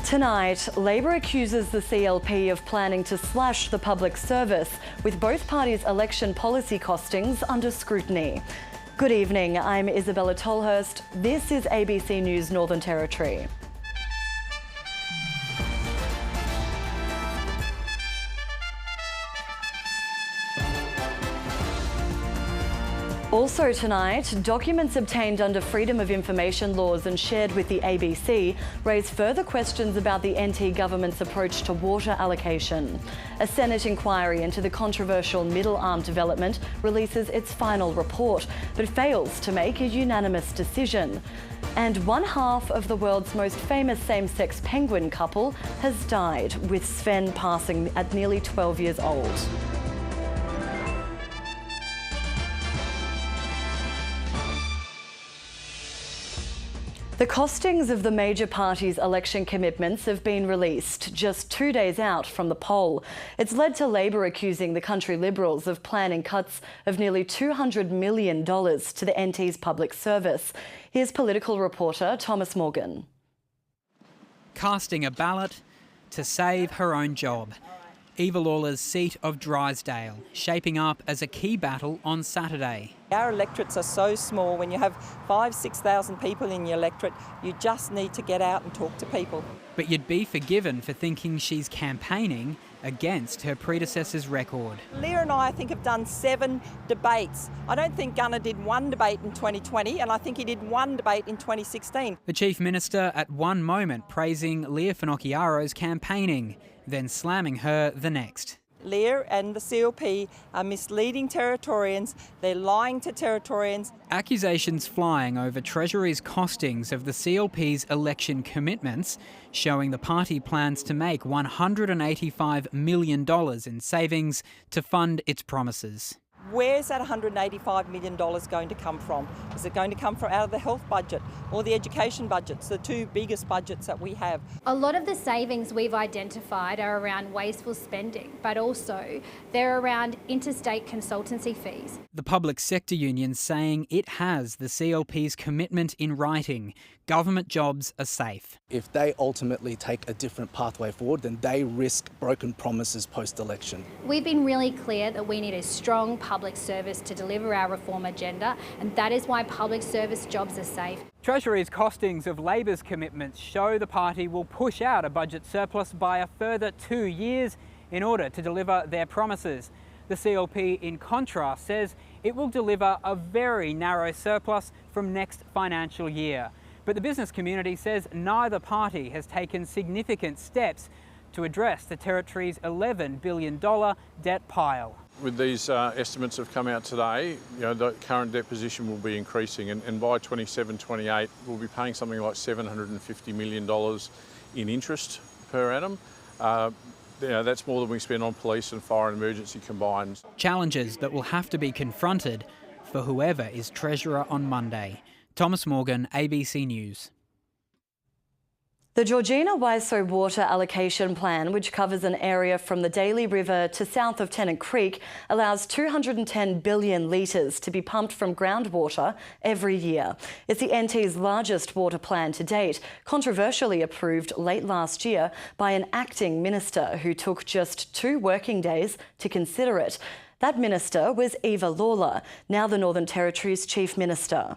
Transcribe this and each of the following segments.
Tonight, Labor accuses the CLP of planning to slash the public service, with both parties' election policy costings under scrutiny. Good evening, I'm Isabella Tolhurst. This is ABC News Northern Territory. Also tonight, documents obtained under Freedom of Information laws and shared with the ABC raise further questions about the NT government's approach to water allocation. A Senate inquiry into the controversial Middle Arm development releases its final report, but fails to make a unanimous decision. And one half of the world's most famous same-sex penguin couple has died, with Sven passing at nearly 12 years old. The costings of the major parties' election commitments have been released just 2 days out from the poll. It's led to Labor accusing the country Liberals of planning cuts of nearly $200 million to the NT's public service. Here's political reporter Thomas Morgan. Casting a ballot to save her own job. Eva Lawler's seat of Drysdale, shaping up as a key battle on Saturday. Our electorates are so small. When you have 5,000-6,000 people in your electorate, you just need to get out and talk to people. But you'd be forgiven for thinking she's campaigning against her predecessor's record. Leah and I think, have done 7 debates. I don't think Gunnar did 1 debate in 2020, and I think he did 1 debate in 2016. The Chief Minister at one moment praising Leah Finocchiaro's campaigning, then slamming her the next. Leah and the CLP are misleading Territorians. They're lying to Territorians. Accusations flying over Treasury's costings of the CLP's election commitments, showing the party plans to make $185 million in savings to fund its promises. Where's that $185 million going to come from? Is it going to come from out of the health budget or the education budgets, the 2 biggest budgets that we have? A lot of the savings we've identified are around wasteful spending, but also they're around interstate consultancy fees. The public sector union saying it has the CLP's commitment in writing. Government jobs are safe. If they ultimately take a different pathway forward, then they risk broken promises post-election. We've been really clear that we need a strong public service to deliver our reform agenda, and that is why public service jobs are safe. Treasury's costings of Labor's commitments show the party will push out a budget surplus by a further 2 years in order to deliver their promises. The CLP, in contrast, says it will deliver a very narrow surplus from next financial year. But the business community says neither party has taken significant steps to address the Territory's $11 billion debt pile. With these estimates that have come out today, the current debt position will be increasing, and by 27-28 we'll be paying something like $750 million in interest per annum. That's more than we spend on police and fire and emergency combined. Challenges that will have to be confronted for whoever is Treasurer on Monday. Thomas Morgan, ABC News. The Georgina Waiso Water Allocation Plan, which covers an area from the Daly River to south of Tennant Creek, allows 210 billion litres to be pumped from groundwater every year. It's the NT's largest water plan to date, controversially approved late last year by an acting minister who took just 2 working days to consider it. That minister was Eva Lawler, now the Northern Territory's Chief Minister.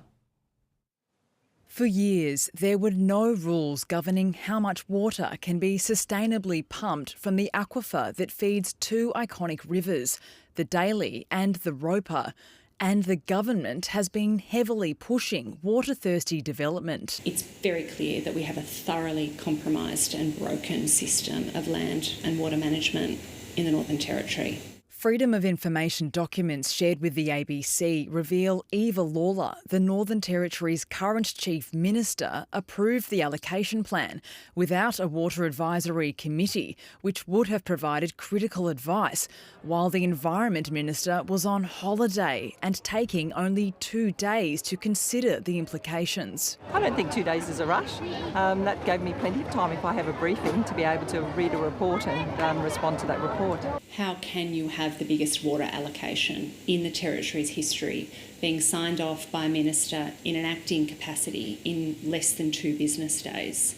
For years, there were no rules governing how much water can be sustainably pumped from the aquifer that feeds 2 iconic rivers, the Daly and the Roper. And the government has been heavily pushing water-thirsty development. It's very clear that we have a thoroughly compromised and broken system of land and water management in the Northern Territory. Freedom of Information documents shared with the ABC reveal Eva Lawler, the Northern Territory's current Chief Minister, approved the allocation plan without a Water Advisory Committee, which would have provided critical advice, while the Environment Minister was on holiday and taking only 2 days to consider the implications. I don't think 2 days is a rush. That gave me plenty of time if I have a briefing to be able to read a report and respond to that report. How can you have the biggest water allocation in the Territory's history being signed off by a minister in an acting capacity in less than 2 business days?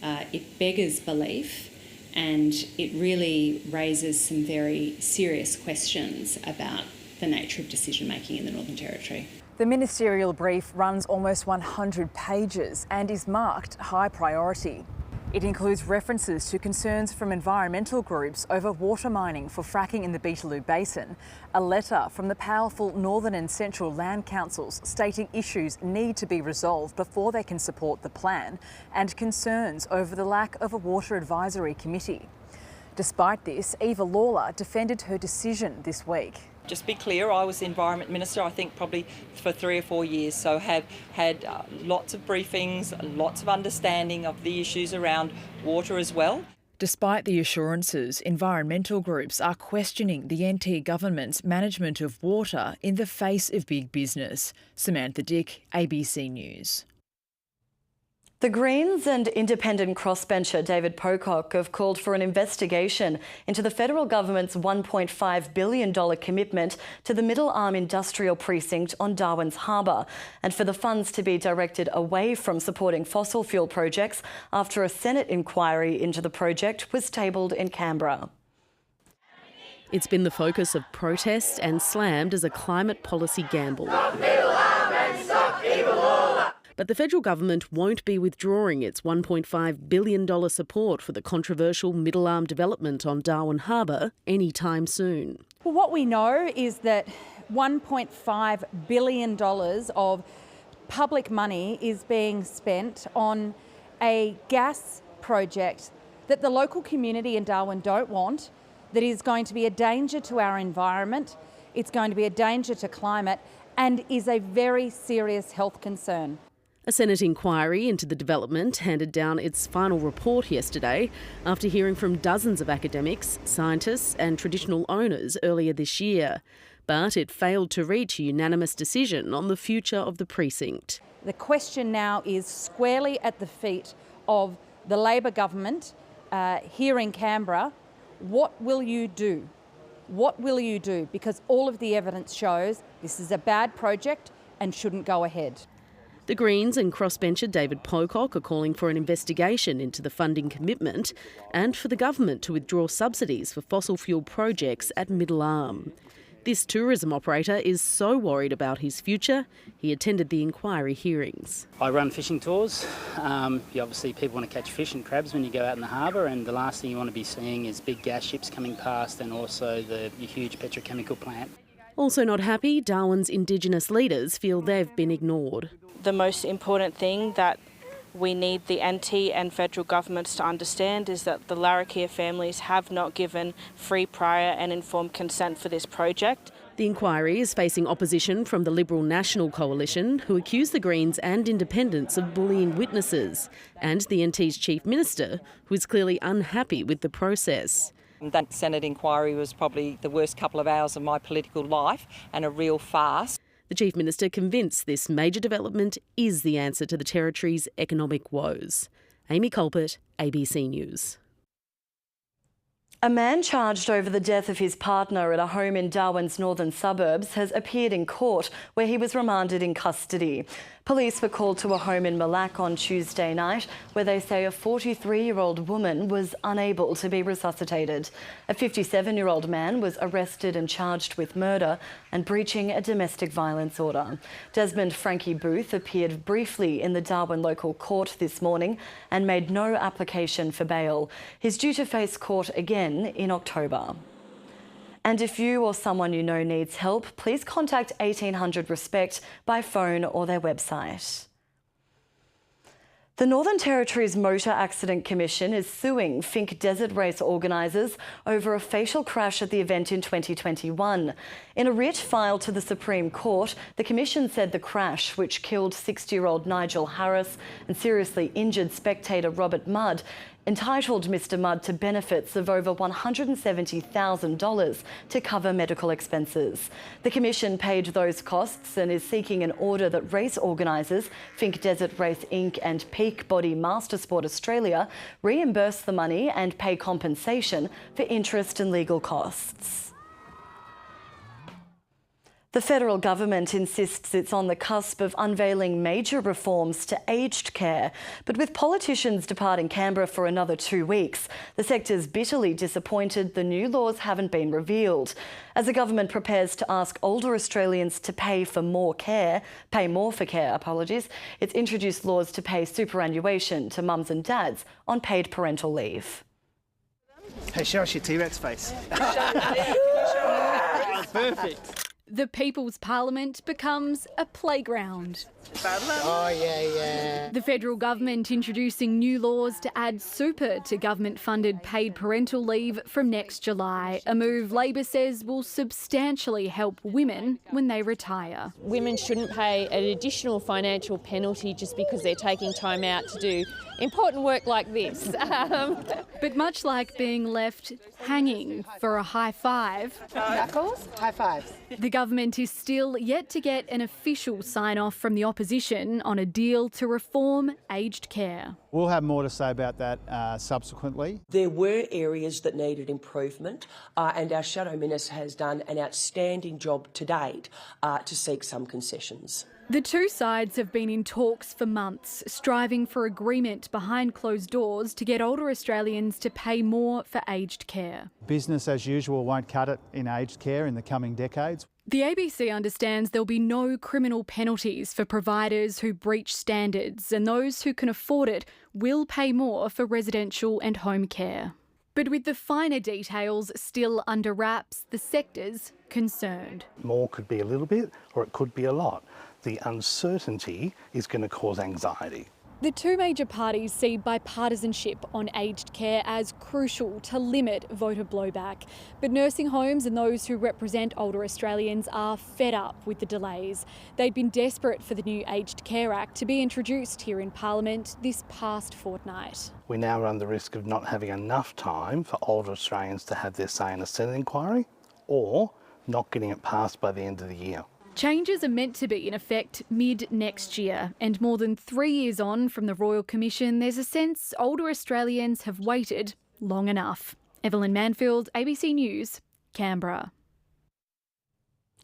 It beggars belief, and it really raises some very serious questions about the nature of decision making in the Northern Territory. The ministerial brief runs almost 100 pages and is marked high priority. It includes references to concerns from environmental groups over water mining for fracking in the Beetaloo Basin, a letter from the powerful Northern and Central Land Councils stating issues need to be resolved before they can support the plan, and concerns over the lack of a water advisory committee. Despite this, Eva Lawler defended her decision this week. Just be clear, I was the Environment Minister, I think probably for 3 or 4 years, so have had lots of briefings, lots of understanding of the issues around water as well. Despite the assurances, environmental groups are questioning the NT government's management of water in the face of big business. Samantha Dick, ABC News. The Greens and independent crossbencher David Pocock have called for an investigation into the federal government's $1.5 billion commitment to the Middle Arm Industrial Precinct on Darwin's Harbour, and for the funds to be directed away from supporting fossil fuel projects after a Senate inquiry into the project was tabled in Canberra. It's been the focus of protest and slammed as a climate policy gamble. But the federal government won't be withdrawing its $1.5 billion support for the controversial Middle Arm development on Darwin Harbour anytime soon. Well, what we know is that $1.5 billion of public money is being spent on a gas project that the local community in Darwin don't want, that is going to be a danger to our environment, it's going to be a danger to climate, and is a very serious health concern. A Senate inquiry into the development handed down its final report yesterday after hearing from dozens of academics, scientists and traditional owners earlier this year. But it failed to reach a unanimous decision on the future of the precinct. The question now is squarely at the feet of the Labor government here in Canberra. What will you do? What will you do? Because all of the evidence shows this is a bad project and shouldn't go ahead. The Greens and crossbencher David Pocock are calling for an investigation into the funding commitment and for the government to withdraw subsidies for fossil fuel projects at Middle Arm. This tourism operator is so worried about his future, he attended the inquiry hearings. I run fishing tours. Obviously people want to catch fish and crabs when you go out in the harbour, and the last thing you want to be seeing is big gas ships coming past and also the huge petrochemical plant. Also not happy, Darwin's Indigenous leaders feel they've been ignored. The most important thing that we need the NT and federal governments to understand is that the Larrakia families have not given free, prior and informed consent for this project. The inquiry is facing opposition from the Liberal National Coalition, who accuse the Greens and independents of bullying witnesses, and the NT's Chief Minister, who is clearly unhappy with the process. That Senate inquiry was probably the worst couple of hours of my political life and a real farce. The Chief Minister convinced this major development is the answer to the Territory's economic woes. Amy Colpert, ABC News. A man charged over the death of his partner at a home in Darwin's northern suburbs has appeared in court, where he was remanded in custody. Police were called to a home in Malak on Tuesday night, where they say a 43-year-old woman was unable to be resuscitated. A 57-year-old man was arrested and charged with murder and breaching a domestic violence order. Desmond Frankie Booth appeared briefly in the Darwin local court this morning and made no application for bail. He's due to face court again in October. And if you or someone you know needs help, please contact 1800 RESPECT by phone or their website. The Northern Territory's Motor Accident Commission is suing Finke Desert Race organisers over a fatal crash at the event in 2021. In a writ filed to the Supreme Court, the Commission said the crash, which killed 60-year-old Nigel Harris and seriously injured spectator Robert Mudd, entitled Mr Mudd to benefits of over $170,000 to cover medical expenses. The Commission paid those costs and is seeking an order that race organisers, Finke Desert Race Inc and Peak Body Mastersport Australia, reimburse the money and pay compensation for interest and legal costs. The federal government insists it's on the cusp of unveiling major reforms to aged care. But with politicians departing Canberra for another 2 weeks, the sector's bitterly disappointed the new laws haven't been revealed. As the government prepares to ask older Australians to pay more for care, it's introduced laws to pay superannuation to mums and dads on paid parental leave. Hey, show us your T-Rex face. Perfect. The People's Parliament becomes a playground. Oh, yeah. The federal government introducing new laws to add super to government-funded paid parental leave from next July, a move Labor says will substantially help women when they retire. Women shouldn't pay an additional financial penalty just because they're taking time out to do important work like this. But much like being left hanging for a high five, Knuckles, high fives. The government is still yet to get an official sign-off from the opposition on a deal to reform aged care. We'll have more to say about that subsequently. There were areas that needed improvement, and our Shadow Minister has done an outstanding job to date to seek some concessions. The two sides have been in talks for months, striving for agreement behind closed doors to get older Australians to pay more for aged care. Business as usual won't cut it in aged care in the coming decades. The ABC understands there'll be no criminal penalties for providers who breach standards, and those who can afford it will pay more for residential and home care. But with the finer details still under wraps, the sector's concerned. More could be a little bit, or it could be a lot. The uncertainty is going to cause anxiety. The two major parties see bipartisanship on aged care as crucial to limit voter blowback. But nursing homes and those who represent older Australians are fed up with the delays. They'd been desperate for the new Aged Care Act to be introduced here in Parliament this past fortnight. We now run the risk of not having enough time for older Australians to have their say in a Senate inquiry, or not getting it passed by the end of the year. Changes are meant to be in effect mid-next year, and more than 3 years on from the Royal Commission, there's a sense older Australians have waited long enough. Evelyn Manfield, ABC News, Canberra.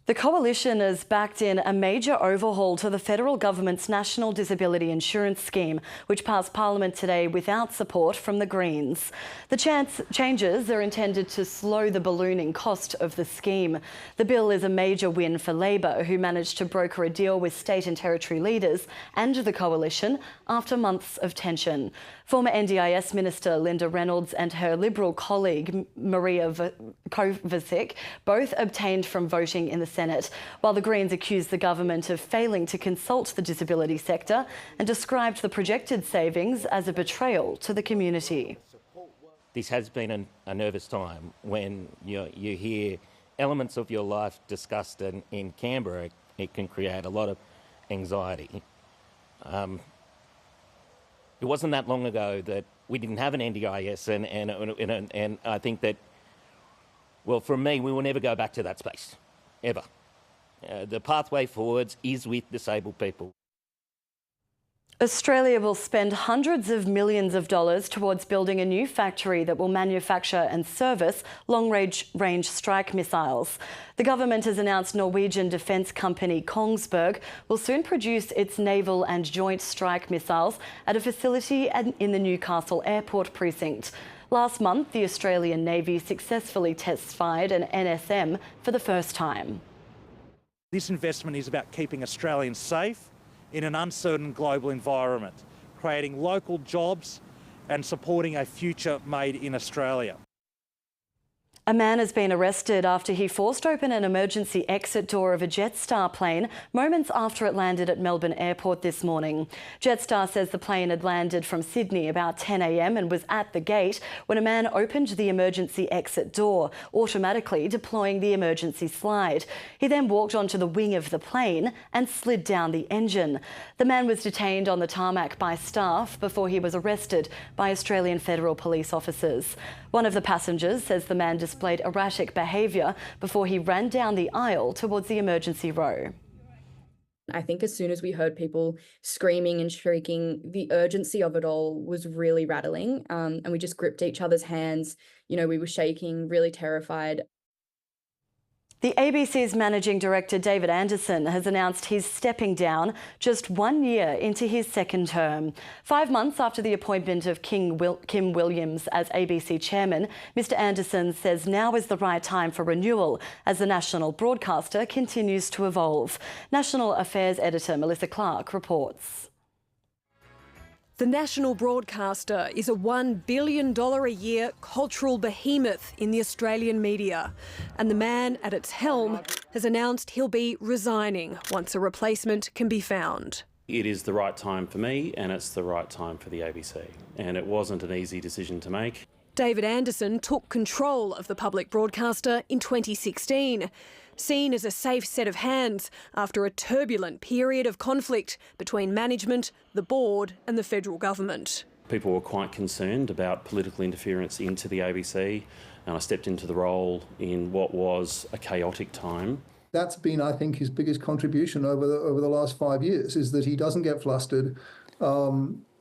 The Coalition has backed in a major overhaul to the federal government's National Disability Insurance Scheme, which passed Parliament today without support from the Greens. The changes are intended to slow the ballooning cost of the scheme. The bill is a major win for Labor, who managed to broker a deal with state and territory leaders and the Coalition after months of tension. Former NDIS Minister Linda Reynolds and her Liberal colleague Maria Kovacic both obtained from voting in the Senate, while the Greens accused the government of failing to consult the disability sector and described the projected savings as a betrayal to the community. This has been a nervous time when you hear elements of your life discussed in Canberra. It can create a lot of anxiety. It wasn't that long ago that we didn't have an NDIS, and I think that, well, for me, we will never go back to that space, ever. The pathway forwards is with disabled people. Australia will spend hundreds of millions of dollars towards building a new factory that will manufacture and service long-range strike missiles. The government has announced Norwegian defence company Kongsberg will soon produce its naval and joint strike missiles at a facility in the Newcastle Airport precinct. Last month, the Australian Navy successfully test-fired an NSM for the first time. This investment is about keeping Australians safe in an uncertain global environment, creating local jobs and supporting a future made in Australia. A man has been arrested after he forced open an emergency exit door of a Jetstar plane moments after it landed at Melbourne Airport this morning. Jetstar says the plane had landed from Sydney about 10 a.m. and was at the gate when a man opened the emergency exit door, automatically deploying the emergency slide. He then walked onto the wing of the plane and slid down the engine. The man was detained on the tarmac by staff before he was arrested by Australian Federal Police officers. One of the passengers says the man displayed erratic behaviour before he ran down the aisle towards the emergency row. I think as soon as we heard people screaming and shrieking, the urgency of it all was really rattling, and we just gripped each other's hands. You know, we were shaking, really terrified. The ABC's Managing Director David Anderson has announced he's stepping down just 1 year into his second term. 5 months after the appointment of Kim Williams as ABC Chairman, Mr Anderson says now is the right time for renewal as the national broadcaster continues to evolve. National Affairs Editor Melissa Clark reports. The national broadcaster is a $1 billion a year cultural behemoth in the Australian media. And the man at its helm has announced he'll be resigning once a replacement can be found. It is the right time for me and it's the right time for the ABC. And it wasn't an easy decision to make. David Anderson took control of the public broadcaster in 2016. Seen as a safe set of hands after a turbulent period of conflict between management, the board and the federal government. People were quite concerned about political interference into the ABC, and I stepped into the role in what was a chaotic time. That's been, I think, his biggest contribution over the last 5 years, is that he doesn't get flustered.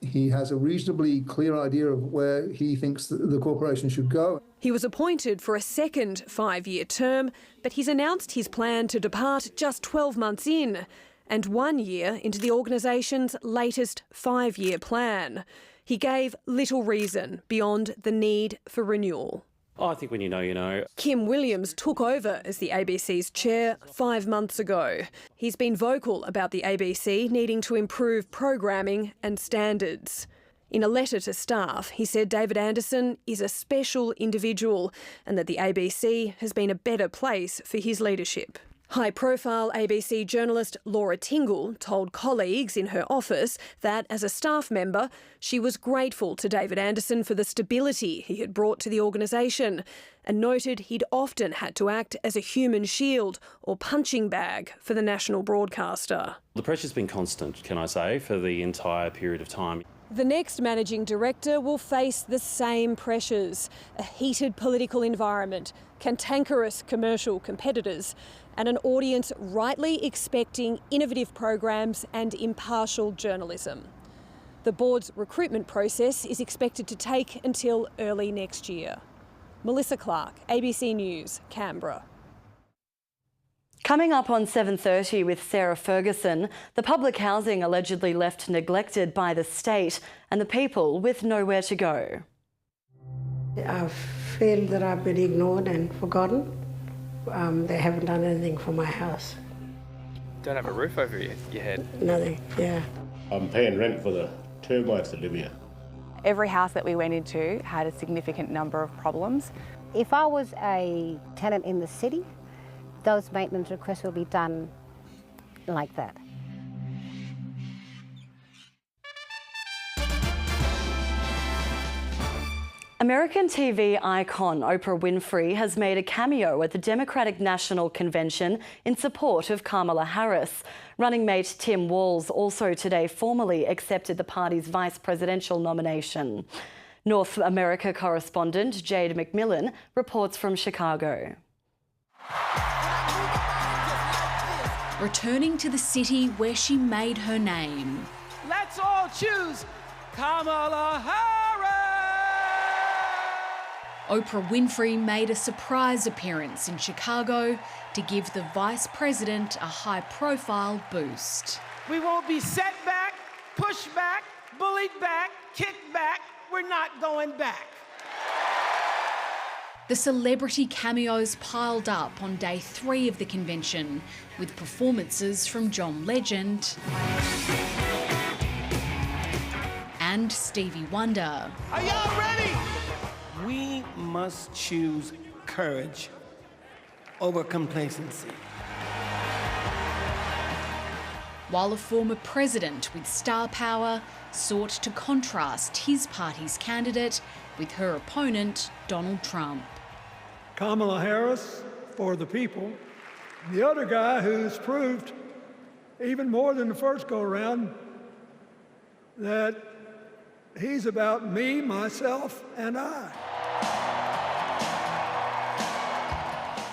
He has a reasonably clear idea of where he thinks the corporation should go. He was appointed for a second 5-year term, but he's announced his plan to depart just 12 months in, and 1 year into the organisation's latest 5-year plan. He gave little reason beyond the need for renewal. I think when you know, you know. Kim Williams took over as the ABC's chair 5 months ago. He's been vocal about the ABC needing to improve programming and standards. In a letter to staff, he said David Anderson is a special individual and that the ABC has been a better place for his leadership. High-profile ABC journalist Laura Tingle told colleagues in her office that, as a staff member, she was grateful to David Anderson for the stability he had brought to the organisation and noted he'd often had to act as a human shield or punching bag for the national broadcaster. The pressure's been constant, can I say, for the entire period of time. The next managing director will face the same pressures: a heated political environment, cantankerous commercial competitors, and an audience rightly expecting innovative programs and impartial journalism. The board's recruitment process is expected to take until early next year. Melissa Clark, ABC News, Canberra. Coming up on 7:30 with Sarah Ferguson, the public housing allegedly left neglected by the state and the people with nowhere to go. I feel that I've been ignored and forgotten. They haven't done anything for my house. Don't have a roof over your head? Nothing, yeah. I'm paying rent for the termites that live here. Every house that we went into had a significant number of problems. If I was a tenant in the city, those maintenance requests will be done like that. American TV icon Oprah Winfrey has made a cameo at the Democratic National Convention in support of Kamala Harris. Running mate Tim Walz also today formally accepted the party's vice presidential nomination. North America correspondent Jade McMillan reports from Chicago. Returning to the city where she made her name. Let's all choose Kamala Harris! Oprah Winfrey made a surprise appearance in Chicago to give the Vice President a high-profile boost. We won't be set back, pushed back, bullied back, kicked back. We're not going back. The celebrity cameos piled up on day 3 of the convention, with performances from John Legend and Stevie Wonder. Are y'all ready? We must choose courage over complacency. While a former president with star power sought to contrast his party's candidate with her opponent, Donald Trump. Kamala Harris for the people. The other guy who's proved, even more than the first go-around, that he's about me, myself, and I.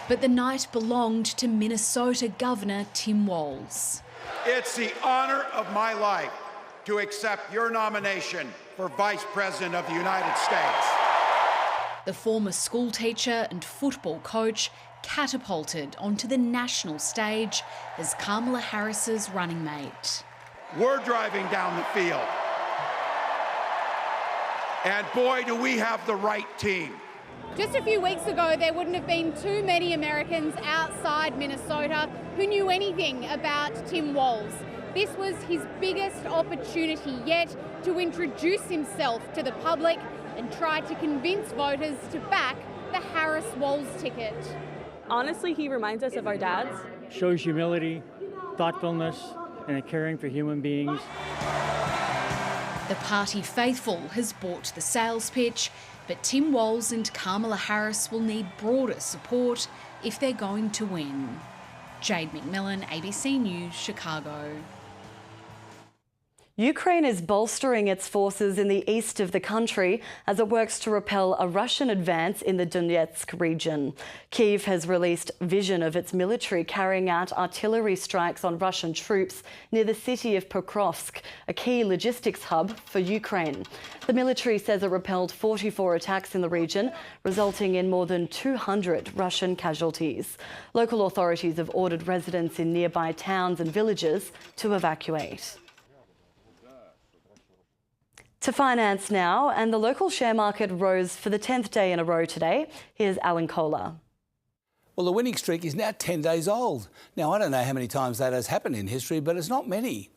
But the night belonged to Minnesota Governor Tim Walz. It's the honor of my life to accept your nomination for Vice President of the United States. The former school teacher and football coach catapulted onto the national stage as Kamala Harris's running mate. We're driving down the field. And boy, do we have the right team. Just a few weeks ago, there wouldn't have been too many Americans outside Minnesota who knew anything about Tim Walz. This was his biggest opportunity yet to introduce himself to the public and try to convince voters to back the Harris-Walz ticket. Honestly, he reminds us of our dads. Shows humility, thoughtfulness, and a caring for human beings. The party faithful has bought the sales pitch, but Tim Walz and Kamala Harris will need broader support if they're going to win. Jade McMillan, ABC News, Chicago. Ukraine is bolstering its forces in the east of the country as it works to repel a Russian advance in the Donetsk region. Kyiv has released vision of its military carrying out artillery strikes on Russian troops near the city of Pokrovsk, a key logistics hub for Ukraine. The military says it repelled 44 attacks in the region, resulting in more than 200 Russian casualties. Local authorities have ordered residents in nearby towns and villages to evacuate. To finance now, and the local share market rose for the 10th day in a row today. Here's Alan Kohler. Well, the winning streak is now 10 days old. Now, I don't know how many times that has happened in history, but it's not many.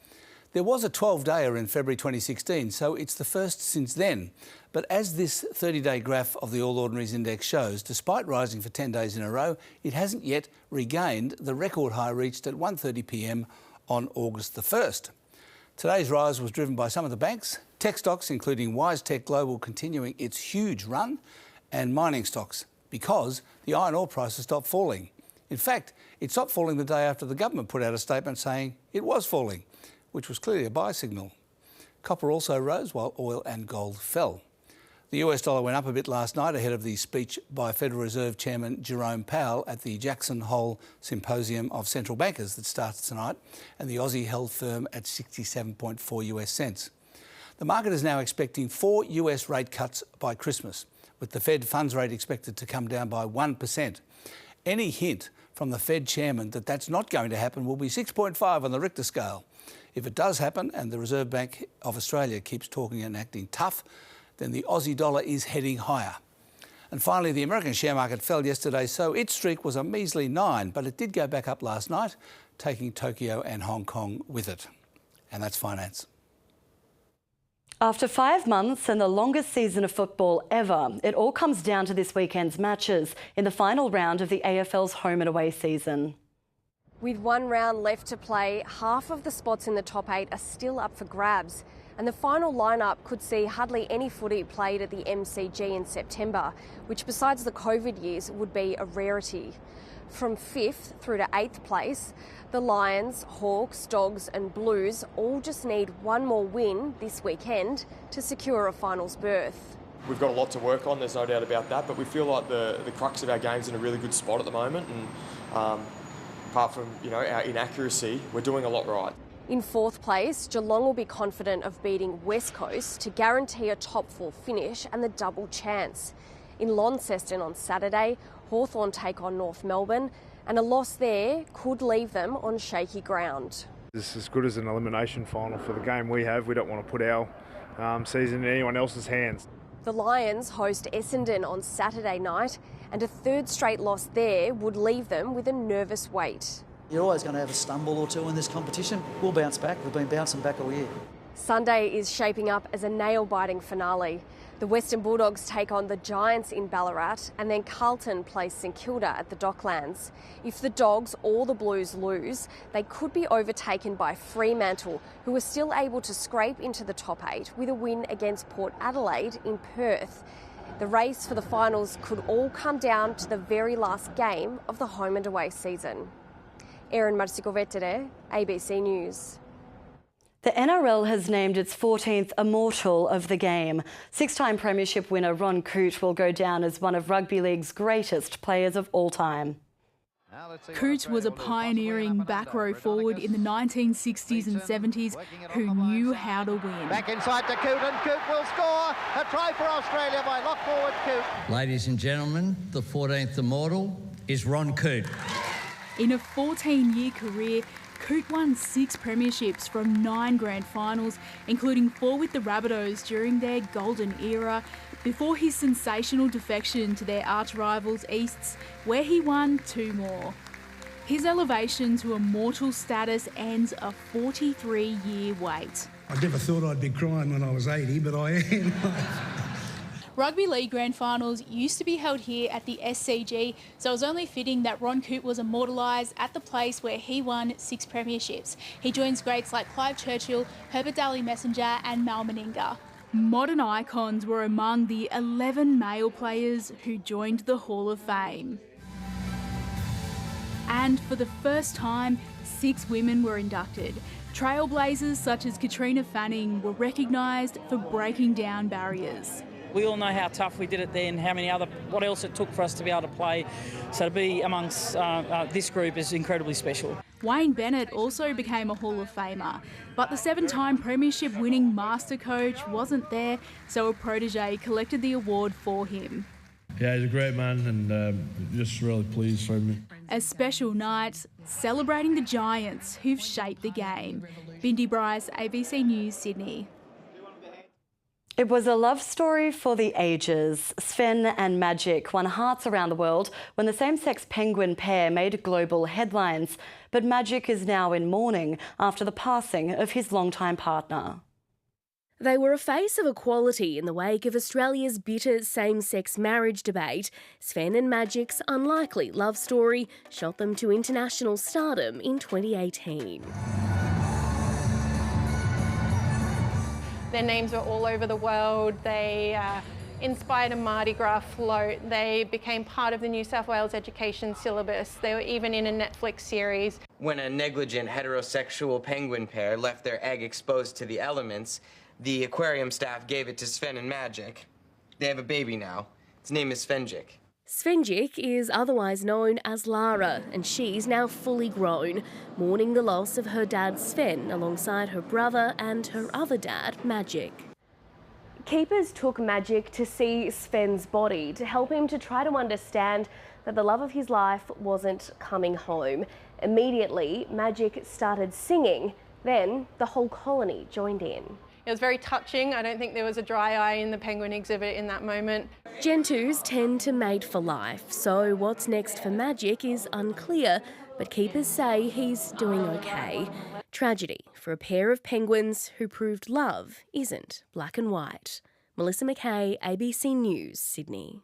There was a 12-dayer in February 2016, so it's the first since then. But as this 30-day graph of the All Ordinaries Index shows, despite rising for 10 days in a row, it hasn't yet regained the record high reached at 1:30 p.m. on August the 1st. Today's rise was driven by some of the banks, tech stocks including WiseTech Global continuing its huge run, and mining stocks because the iron ore prices stopped falling. In fact, it stopped falling the day after the government put out a statement saying it was falling, which was clearly a buy signal. Copper also rose while oil and gold fell. The US dollar went up a bit last night ahead of the speech by Federal Reserve Chairman Jerome Powell at the Jackson Hole Symposium of Central Bankers that starts tonight, and the Aussie held firm at 67.4 US cents. The market is now expecting 4 US rate cuts by Christmas, with the Fed funds rate expected to come down by 1%. Any hint from the Fed chairman that that's not going to happen will be 6.5 on the Richter scale. If it does happen and the Reserve Bank of Australia keeps talking and acting tough, then the Aussie dollar is heading higher. And finally, the American share market fell yesterday, so its streak was a measly 9, but it did go back up last night, taking Tokyo and Hong Kong with it. And that's finance. After 5 months and the longest season of football ever, it all comes down to this weekend's matches in the final round of the AFL's home and away season. With one round left to play, half of the spots in the top 8 are still up for grabs. And the final lineup could see hardly any footy played at the MCG in September, which besides the COVID years would be a rarity. From 5th through to 8th place, the Lions, Hawks, Dogs and Blues all just need one more win this weekend to secure a finals berth. We've got a lot to work on, there's no doubt about that, but we feel like the crux of our game's in a really good spot at the moment, and apart from our inaccuracy, we're doing a lot right. In 4th place, Geelong will be confident of beating West Coast to guarantee a top 4 finish and the double chance. In Launceston on Saturday, Hawthorn take on North Melbourne, and a loss there could leave them on shaky ground. This is as good as an elimination final for the game we have. We don't want to put our season in anyone else's hands. The Lions host Essendon on Saturday night, and a 3rd straight loss there would leave them with a nervous wait. You're always going to have a stumble or two in this competition. We'll bounce back. We've been bouncing back all year. Sunday is shaping up as a nail-biting finale. The Western Bulldogs take on the Giants in Ballarat, and then Carlton plays St Kilda at the Docklands. If the Dogs or the Blues lose, they could be overtaken by Fremantle, who are still able to scrape into the top 8 with a win against Port Adelaide in Perth. The race for the finals could all come down to the very last game of the home and away season. Erin Marsicovetere, ABC News. The NRL has named its 14th Immortal of the game. 6-time premiership winner Ron Coote will go down as one of rugby league's greatest players of all time. Coote was a pioneering back row forward in the 1960s and 70s who knew how to win. Back inside to Coote, and Coote will score. A try for Australia by lock forward Coote. Ladies and gentlemen, the 14th Immortal is Ron Coote. In a 14-year career, Coote won 6 premierships from 9 grand finals, including 4 with the Rabbitohs during their golden era, before his sensational defection to their arch-rivals Easts, where he won 2 more. His elevation to immortal status ends a 43-year wait. I never thought I'd be crying when I was 80, but I am. Rugby League grand finals used to be held here at the SCG, so it was only fitting that Ron Coote was immortalised at the place where he won 6 premierships. He joins greats like Clive Churchill, Herbert Daly Messenger and Mal Meninga. Modern icons were among the 11 male players who joined the Hall of Fame. And for the first time, 6 women were inducted. Trailblazers such as Katrina Fanning were recognised for breaking down barriers. We all know how tough we did it then, what else it took for us to be able to play. So to be amongst this group is incredibly special. Wayne Bennett also became a Hall of Famer, but the 7-time premiership winning master coach wasn't there, so a protege collected the award for him. Yeah, he's a great man and just really pleased for me. A special night celebrating the giants who've shaped the game. Bindi Bryce, ABC News, Sydney. It was a love story for the ages. Sven and Magic won hearts around the world when the same-sex penguin pair made global headlines. But Magic is now in mourning after the passing of his longtime partner. They were a face of equality in the wake of Australia's bitter same-sex marriage debate. Sven and Magic's unlikely love story shot them to international stardom in 2018. Their names were all over the world. They inspired a Mardi Gras float. They became part of the New South Wales education syllabus. They were even in a Netflix series. When a negligent heterosexual penguin pair left their egg exposed to the elements, the aquarium staff gave it to Sven and Magic. They have a baby now. Its name is Svenjic. Svenjic is otherwise known as Lara, and she's now fully grown, mourning the loss of her dad Sven alongside her brother and her other dad, Magic. Keepers took Magic to see Sven's body to help him to try to understand that the love of his life wasn't coming home. Immediately, Magic started singing. Then the whole colony joined in. It was very touching. I don't think there was a dry eye in the penguin exhibit in that moment. Gentoos tend to mate for life, so what's next for Magic is unclear, but keepers say he's doing okay. Tragedy for a pair of penguins who proved love isn't black and white. Melissa McKay, ABC News, Sydney.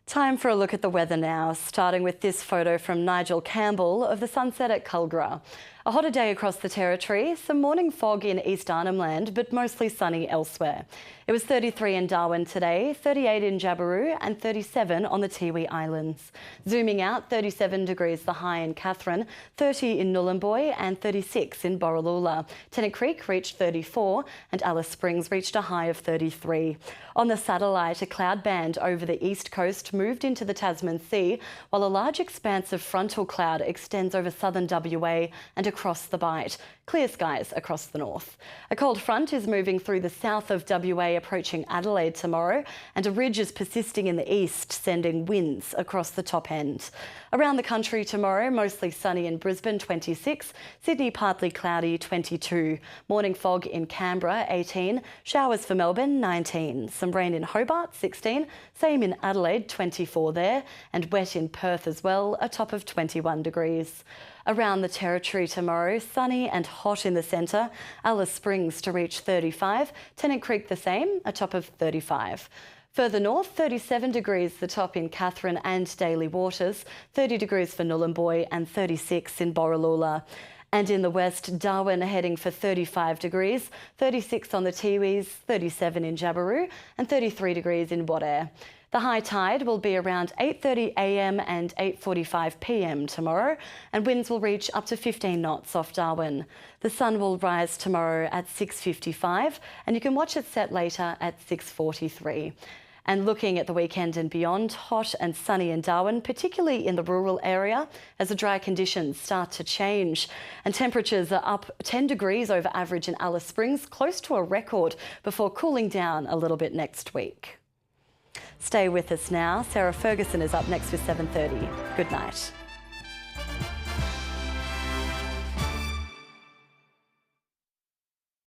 Time for a look at the weather now, starting with this photo from Nigel Campbell of the sunset at Culgra. A hotter day across the Territory, some morning fog in East Arnhem Land, but mostly sunny elsewhere. It was 33 in Darwin today, 38 in Jabiru and 37 on the Tiwi Islands. Zooming out, 37 degrees the high in Katherine, 30 in Nhulunbuy and 36 in Borroloola. Tennant Creek reached 34 and Alice Springs reached a high of 33. On the satellite, a cloud band over the east coast moved into the Tasman Sea, while a large expanse of frontal cloud extends over southern WA and across the Bight. Clear skies across the north. A cold front is moving through the south of WA, approaching Adelaide tomorrow, and a ridge is persisting in the east, sending winds across the top end. Around the country tomorrow, mostly sunny in Brisbane, 26, Sydney partly cloudy, 22, morning fog in Canberra, 18, showers for Melbourne, 19, some rain in Hobart, 16, same in Adelaide, 24 there, and wet in Perth as well, a top of 21 degrees. Around the Territory tomorrow, sunny and hot in the centre, Alice Springs to reach 35, Tennant Creek the same, a top of 35. Further north, 37 degrees the top in Katherine and Daly Waters, 30 degrees for Nhulunbuy and 36 in Borroloola. And in the west, Darwin heading for 35 degrees, 36 on the Tiwis, 37 in Jabiru and 33 degrees in Wadeye. The high tide will be around 8:30 a.m. and 8:45 p.m. tomorrow, and winds will reach up to 15 knots off Darwin. The sun will rise tomorrow at 6:55, and you can watch it set later at 6:43. And looking at the weekend and beyond, hot and sunny in Darwin, particularly in the rural area, as the dry conditions start to change. And temperatures are up 10 degrees over average in Alice Springs, close to a record, before cooling down a little bit next week. Stay with us now. Sarah Ferguson is up next with 7:30. Good night.